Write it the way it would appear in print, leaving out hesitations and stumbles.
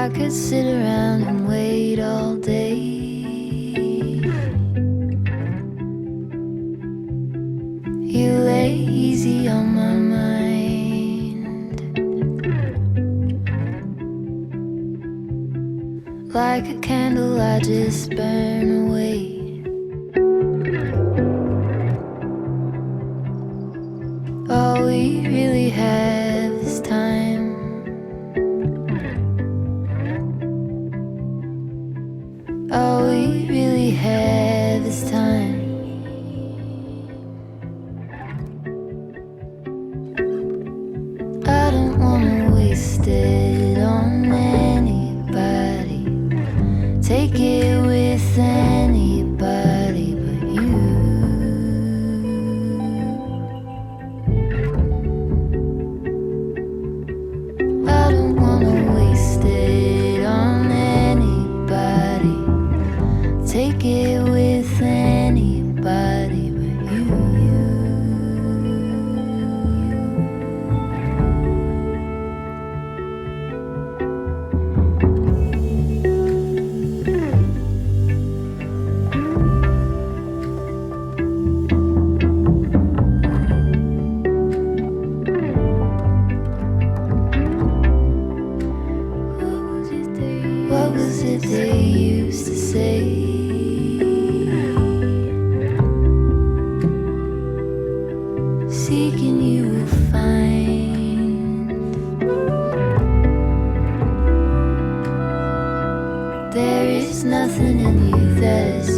I could sit around and wait all day. You lay easy on my mind, like a candle I just burn away. All we really have is time. All we really have is time. I don't wanna waste it on anybody. Take it with anybody but you. I don't wanna waste it on anybody. Take it with anybody but you. What was it they used to say? Seeking you will find. There is nothing in you that is